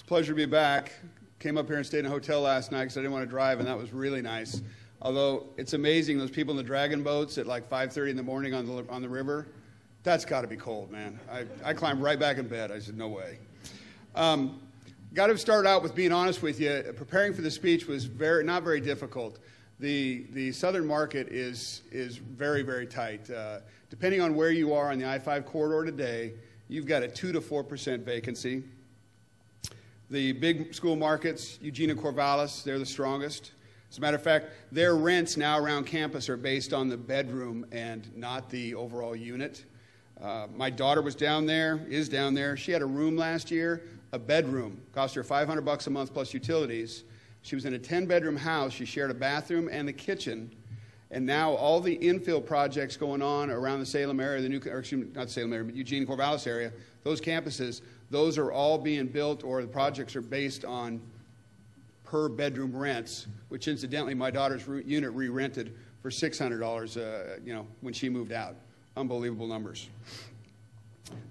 Pleasure to be back. Came up here and stayed in a hotel last night because I didn't want to drive, and that was really nice. Although it's amazing, those people in the dragon boats at like 5:30 in the morning on the river, that's got to be cold, man. I climbed right back in bed. I said, no way. Got to start out with being honest with you. Preparing for the speech was not very difficult. The southern market is very, very tight. Depending on where you are on the I-5 corridor today, you've got a 2 to 4% vacancy. The big school markets, Eugene and Corvallis, they're the strongest. As a matter of fact, their rents now around campus are based on the bedroom and not the overall unit. My daughter is down there. She had a room last year, a bedroom. Cost her $500 a month plus utilities. She was in a 10-bedroom house. She shared a bathroom and the kitchen. And now all the infill projects going on around the Salem area, not Salem area, but Eugene, Corvallis area, those campuses, those are all being built, or the projects are based on per bedroom rents, which incidentally my daughter's unit re-rented for $600 when she moved out. Unbelievable numbers.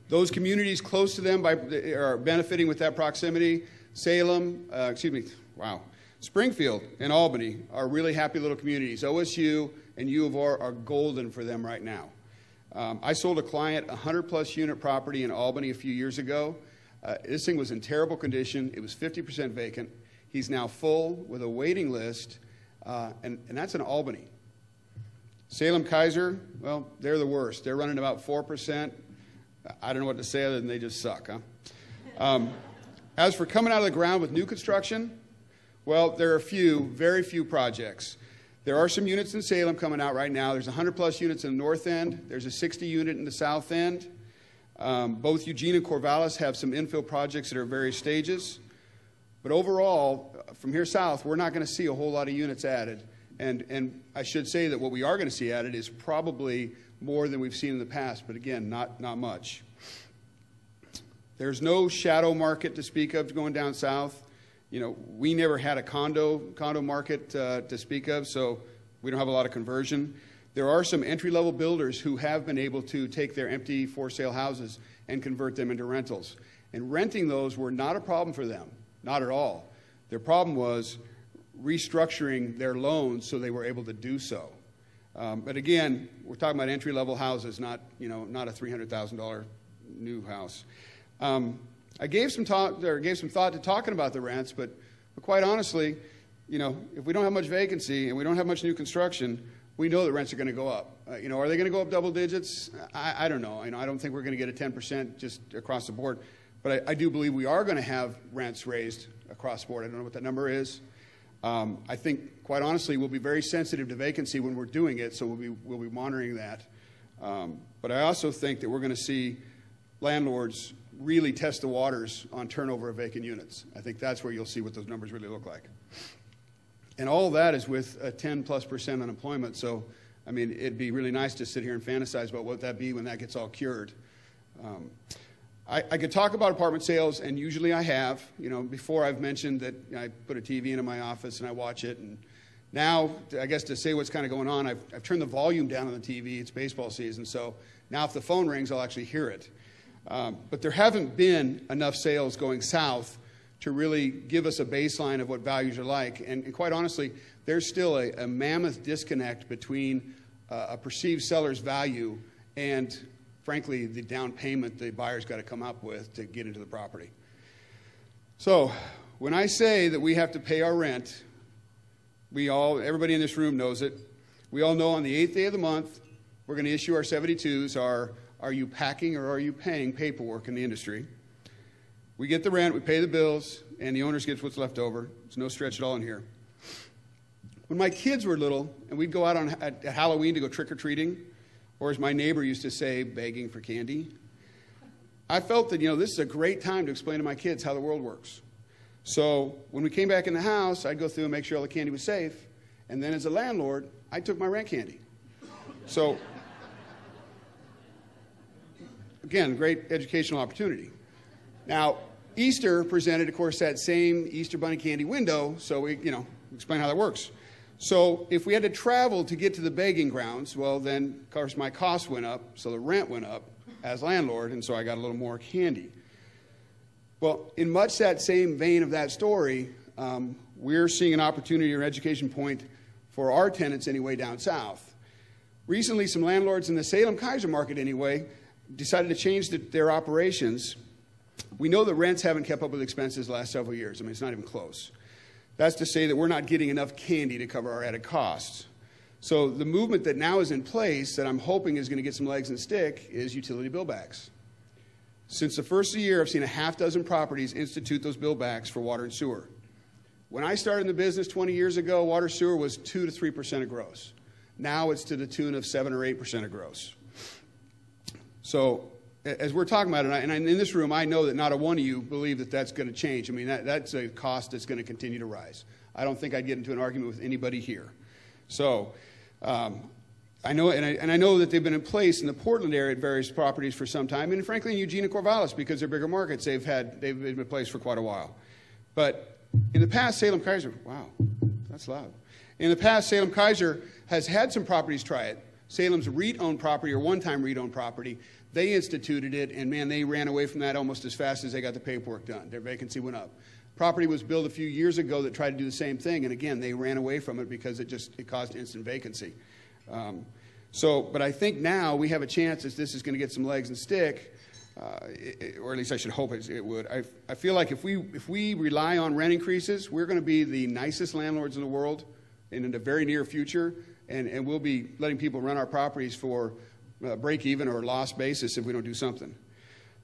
Those communities close to them are benefiting with that proximity. Springfield and Albany are really happy little communities. OSU and U of R are golden for them right now. I sold a client a 100-plus unit property in Albany a few years ago. This thing was in terrible condition. It was 50% vacant. He's now full with a waiting list, and that's in Albany. Salem Kaiser, well, they're the worst. They're running about 4%. I don't know what to say other than they just suck, huh? As for coming out of the ground with new construction, well, there are very few projects. There are some units in Salem coming out right now. There's 100-plus units in the north end. There's a 60 unit in the south end. Both Eugene and Corvallis have some infill projects that are at various stages. But overall, from here south, we're not going to see a whole lot of units added. And I should say that what we are going to see added is probably more than we've seen in the past, but again, not much. There's no shadow market to speak of going down south. You know, we never had a condo market to speak of, so we don't have a lot of conversion. There are some entry-level builders who have been able to take their empty for-sale houses and convert them into rentals. And renting those were not a problem for them, not at all. Their problem was restructuring their loans so they were able to do so. But again, we're talking about entry-level houses, not a $300,000 new house. I gave some thought to talking about the rents, but quite honestly, if we don't have much vacancy and we don't have much new construction, we know that rents are going to go up. Are they going to go up double digits? I don't know. I don't think we're going to get a 10% just across the board, but I do believe we are going to have rents raised across the board. I don't know what that number is. I think, quite honestly, we'll be very sensitive to vacancy when we're doing it, so we'll be monitoring that. But I also think that we're going to see landlords really test the waters on turnover of vacant units. I think that's where you'll see what those numbers really look like. And all of that is with a 10+% unemployment. So, it'd be really nice to sit here and fantasize about what that'd be when that gets all cured. I could talk about apartment sales, and usually I have. Before I've mentioned that I put a TV into my office and I watch it. And now, I guess to say what's kind of going on, I've turned the volume down on the TV. It's baseball season, so now if the phone rings, I'll actually hear it. But there haven't been enough sales going south to really give us a baseline of what values are like. And quite honestly, there's still a mammoth disconnect between a perceived seller's value and, frankly, the down payment the buyer's got to come up with to get into the property. So when I say that we have to pay our rent, everybody in this room knows it. We all know on the 8th day of the month, we're going to issue our 72s, our "Are you packing or are you paying" paperwork in the industry. We get the rent, we pay the bills, and the owners get what's left over. There's no stretch at all in here. When my kids were little and we'd go out at Halloween to go trick-or-treating, or as my neighbor used to say, begging for candy, I felt that, this is a great time to explain to my kids how the world works. So when we came back in the house, I'd go through and make sure all the candy was safe, and then as a landlord, I took my rent candy. So again, great educational opportunity. Now, Easter presented, of course, that same Easter bunny candy window, so we, explain how that works. So if we had to travel to get to the begging grounds, well, then, of course, my costs went up, so the rent went up as landlord, and so I got a little more candy. Well, in much that same vein of that story, we're seeing an opportunity or education point for our tenants anyway down south. Recently, some landlords in the Salem-Keizer market anyway decided to change their operations. We know that rents haven't kept up with expenses the last several years. I mean, it's not even close. That's to say that we're not getting enough candy to cover our added costs. So the movement that now is in place that I'm hoping is going to get some legs and stick is utility billbacks. Since the first of the year, I've seen a half dozen properties institute those billbacks for water and sewer. When I started in the business 20 years ago, water sewer was 2 to 3% of gross. Now it's to the tune of 7 or 8% of gross. So as we're talking about it, and in this room, I know that not a one of you believe that that's going to change. I mean, that's a cost that's going to continue to rise. I don't think I'd get into an argument with anybody here. So I know, and I know that they've been in place in the Portland area at various properties for some time, and frankly in Eugene and Corvallis, because they're bigger markets, they've been in place for quite a while. But in the past, Salem-Keizer, wow, that's loud. In the past, Salem-Keizer has had some properties try it. Salem's REIT-owned property, or one-time REIT-owned property, they instituted it, and man, they ran away from that almost as fast as they got the paperwork done. Their vacancy went up. Property was built a few years ago that tried to do the same thing, and again, they ran away from it because it caused instant vacancy. But I think now we have a chance as this is going to get some legs and stick, or at least I should hope it would. I feel like if we rely on rent increases, we're going to be the nicest landlords in the world in the very near future, and we'll be letting people rent our properties for break-even or loss basis if we don't do something.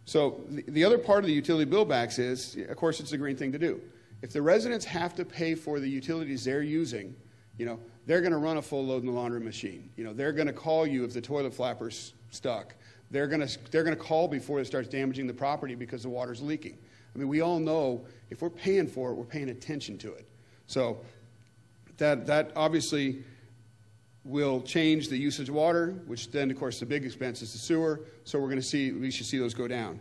So the other part of the utility billbacks is, of course, it's a green thing to do. If the residents have to pay for the utilities they're using, they're going to run a full load in the laundry machine. They're going to call you if the toilet flapper's stuck. They're going to call before it starts damaging the property because the water's leaking. I mean, we all know if we're paying for it, we're paying attention to it. So that obviously will change the usage of water, which then, of course, the big expense is the sewer. So we should see those go down.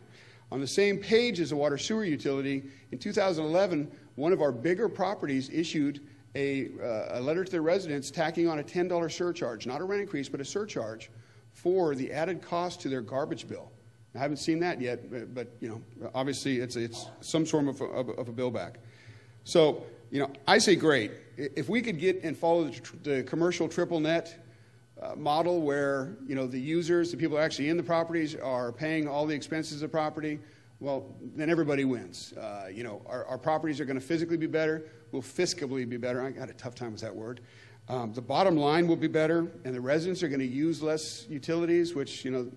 On the same page as the water sewer utility, in 2011, one of our bigger properties issued a letter to their residents tacking on a $10 surcharge, not a rent increase, but a surcharge for the added cost to their garbage bill. I haven't seen that yet, but obviously it's some sort of a bill back. So I say great. If we could get and follow the commercial triple net model where the users, the people actually in the properties, are paying all the expenses of the property, well, then everybody wins. Our properties are going to physically be better, will fiscally be better. I got a tough time with that word. The bottom line will be better, and the residents are going to use less utilities, which the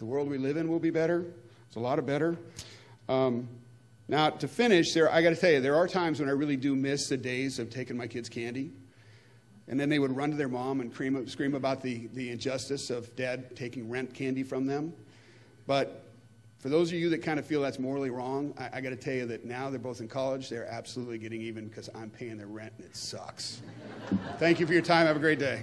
world we live in will be better. It's a lot of better. Now, to finish, I got to tell you, there are times when I really do miss the days of taking my kids' candy. And then they would run to their mom and scream about the injustice of dad taking rent candy from them. But for those of you that kind of feel that's morally wrong, I got to tell you that now they're both in college. They're absolutely getting even because I'm paying their rent and it sucks. Thank you for your time. Have a great day.